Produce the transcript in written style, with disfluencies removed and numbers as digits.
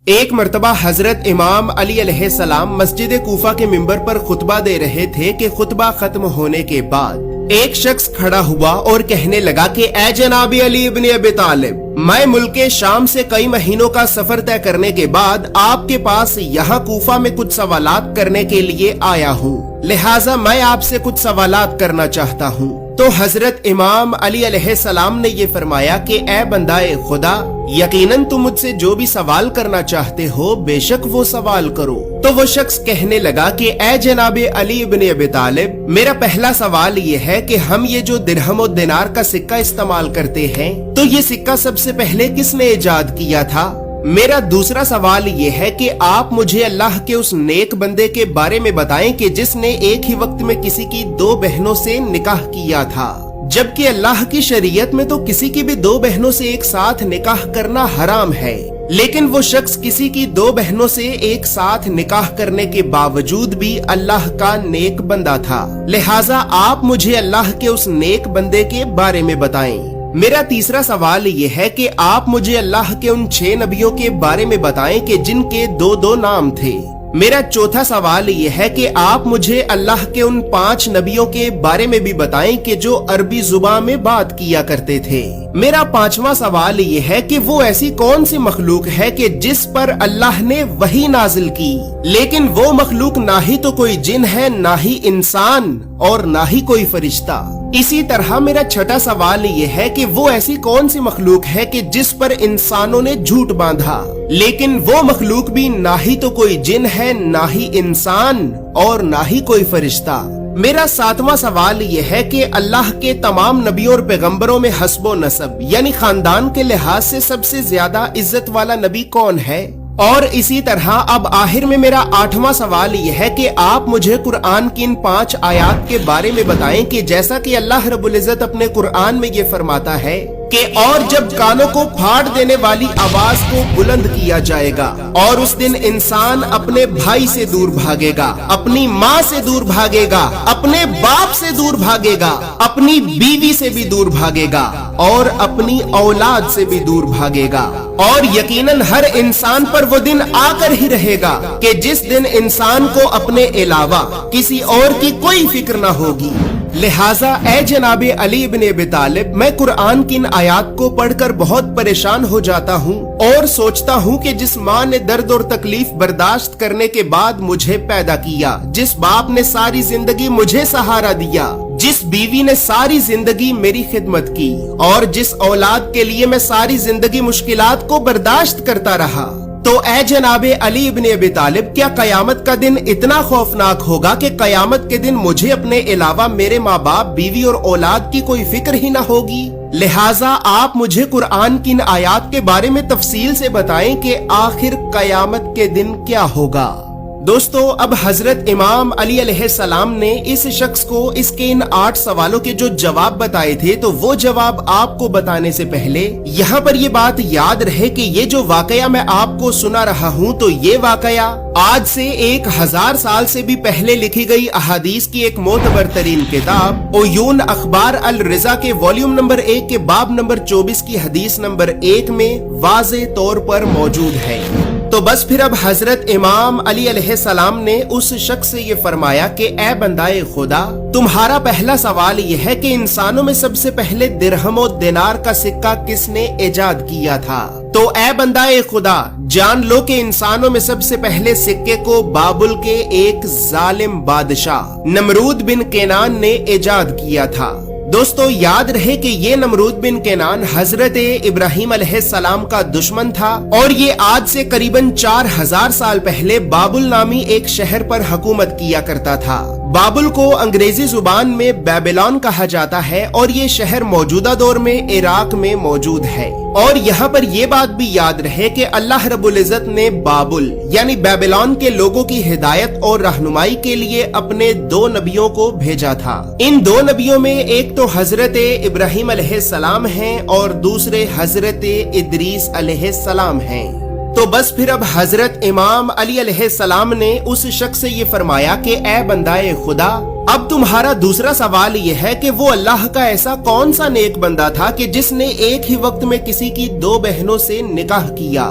ایک مرتبہ حضرت امام علی علیہ السلام مسجد کوفہ کے منبر پر خطبہ دے رہے تھے کہ خطبہ ختم ہونے کے بعد ایک شخص کھڑا ہوا اور کہنے لگا کہ اے جناب علی ابن ابی طالب، میں ملک شام سے کئی مہینوں کا سفر طے کرنے کے بعد آپ کے پاس یہاں کوفہ میں کچھ سوالات کرنے کے لیے آیا ہوں، لہٰذا میں آپ سے کچھ سوالات کرنا چاہتا ہوں۔ تو حضرت امام علی علیہ السلام نے یہ فرمایا کہ اے بندہ خدا، یقیناً تم مجھ سے جو بھی سوال کرنا چاہتے ہو بے شک وہ سوال کرو۔ تو وہ شخص کہنے لگا کہ اے جناب علی ابن ابی طالب، میرا پہلا سوال یہ ہے کہ ہم یہ جو درہم و دینار کا سکہ استعمال کرتے ہیں تو یہ سکہ سب سے پہلے کس نے ایجاد کیا تھا؟ میرا دوسرا سوال یہ ہے کہ آپ مجھے اللہ کے اس نیک بندے کے بارے میں بتائیں کہ جس نے ایک ہی وقت میں کسی کی دو بہنوں سے نکاح کیا تھا، جبکہ اللہ کی شریعت میں تو کسی کی بھی دو بہنوں سے ایک ساتھ نکاح کرنا حرام ہے، لیکن وہ شخص کسی کی دو بہنوں سے ایک ساتھ نکاح کرنے کے باوجود بھی اللہ کا نیک بندہ تھا، لہٰذا آپ مجھے اللہ کے اس نیک بندے کے بارے میں بتائیں۔ میرا تیسرا سوال یہ ہے کہ آپ مجھے اللہ کے ان 6 نبیوں کے بارے میں بتائیں کہ جن کے دو نام تھے۔ میرا چوتھا سوال یہ ہے کہ آپ مجھے اللہ کے ان 5 نبیوں کے بارے میں بھی بتائیں کہ جو عربی زبان میں بات کیا کرتے تھے۔ میرا 5واں سوال یہ ہے کہ وہ ایسی کون سی مخلوق ہے کہ جس پر اللہ نے وحی نازل کی، لیکن وہ مخلوق نہ ہی تو کوئی جن ہے، نہ ہی انسان اور نہ ہی کوئی فرشتہ۔ اسی طرح میرا 6واں سوال یہ ہے کہ وہ ایسی کون سی مخلوق ہے کہ جس پر انسانوں نے جھوٹ باندھا، لیکن وہ مخلوق بھی نہ ہی تو کوئی جن ہے، نہ ہی انسان اور نہ ہی کوئی فرشتہ۔ میرا 7واں سوال یہ ہے کہ اللہ کے تمام نبیوں اور پیغمبروں میں حسب و نسب یعنی خاندان کے لحاظ سے سب سے زیادہ عزت والا نبی کون ہے؟ اور اسی طرح اب آخر میں میرا 8واں سوال یہ ہے کہ آپ مجھے قرآن کی ان 5 آیات کے بارے میں بتائیں کہ جیسا کہ اللہ رب العزت اپنے قرآن میں یہ فرماتا ہے کہ اور جب کانوں کو پھاڑ دینے والی آواز کو بلند کیا جائے گا اور اس دن انسان اپنے بھائی سے دور بھاگے گا، اپنی ماں سے دور بھاگے گا، اپنے باپ سے دور بھاگے گا، اپنی بیوی سے بھی دور بھاگے گا اور اپنی اولاد سے بھی دور بھاگے گا، اور یقیناً ہر انسان پر وہ دن آ کر ہی رہے گا کہ جس دن انسان کو اپنے علاوہ کسی اور کی کوئی فکر نہ ہوگی۔ لہٰذا اے جناب علی ابن ابی طالب، میں قرآن کی ان آیات کو پڑھ کر بہت پریشان ہو جاتا ہوں اور سوچتا ہوں کہ جس ماں نے درد اور تکلیف برداشت کرنے کے بعد مجھے پیدا کیا، جس باپ نے ساری زندگی مجھے سہارا دیا، جس بیوی نے ساری زندگی میری خدمت کی اور جس اولاد کے لیے میں ساری زندگی مشکلات کو برداشت کرتا رہا، تو اے جناب علی ابن ابی طالب، کیا قیامت کا دن اتنا خوفناک ہوگا کہ قیامت کے دن مجھے اپنے علاوہ میرے ماں باپ، بیوی اور اولاد کی کوئی فکر ہی نہ ہوگی؟ لہٰذا آپ مجھے قرآن کی ان آیات کے بارے میں تفصیل سے بتائیں کہ آخر قیامت کے دن کیا ہوگا۔ دوستو، اب حضرت امام علی علیہ السلام نے اس شخص کو اس کے ان 8 سوالوں کے جو جواب بتائے تھے، تو وہ جواب آپ کو بتانے سے پہلے یہاں پر یہ بات یاد رہے کہ یہ جو واقعہ میں آپ کو سنا رہا ہوں تو یہ واقعہ آج سے 1000 سال سے بھی پہلے لکھی گئی احادیث کی ایک معتبر ترین کتاب عیون اخبار الرضا کے والیوم نمبر 1 کے باب نمبر 24 کی حدیث نمبر 1 میں واضح طور پر موجود ہے۔ تو بس پھر اب حضرت امام علی علیہ السلام نے اس شخص سے یہ فرمایا کہ اے بندہ خدا، تمہارا پہلا سوال یہ ہے کہ انسانوں میں سب سے پہلے درہم و دینار کا سکہ کس نے ایجاد کیا تھا؟ تو اے بندہ خدا، جان لو کہ انسانوں میں سب سے پہلے سکے کو بابل کے ایک ظالم بادشاہ نمرود بن کینان نے ایجاد کیا تھا۔ دوستو، یاد رہے کہ یہ نمرود بن کینان حضرت ابراہیم علیہ السلام کا دشمن تھا اور یہ آج سے قریباً 4000 سال پہلے بابل نامی ایک شہر پر حکومت کیا کرتا تھا۔ بابل کو انگریزی زبان میں بیبلون کہا جاتا ہے اور یہ شہر موجودہ دور میں عراق میں موجود ہے۔ اور یہاں پر یہ بات بھی یاد رہے کہ اللہ رب العزت نے بابل یعنی بیبلون کے لوگوں کی ہدایت اور رہنمائی کے لیے اپنے 2 نبیوں کو بھیجا تھا۔ ان 2 نبیوں میں ایک تو حضرت ابراہیم علیہ السلام ہیں اور دوسرے حضرت ادریس علیہ السلام ہیں۔ تو بس پھر اب حضرت امام علی علیہ السلام نے اس شخص سے یہ فرمایا کہ اے بندہ خدا، اب تمہارا دوسرا سوال یہ ہے کہ وہ اللہ کا ایسا کون سا نیک بندہ تھا کہ جس نے ایک ہی وقت میں کسی کی 2 بہنوں سے نکاح کیا،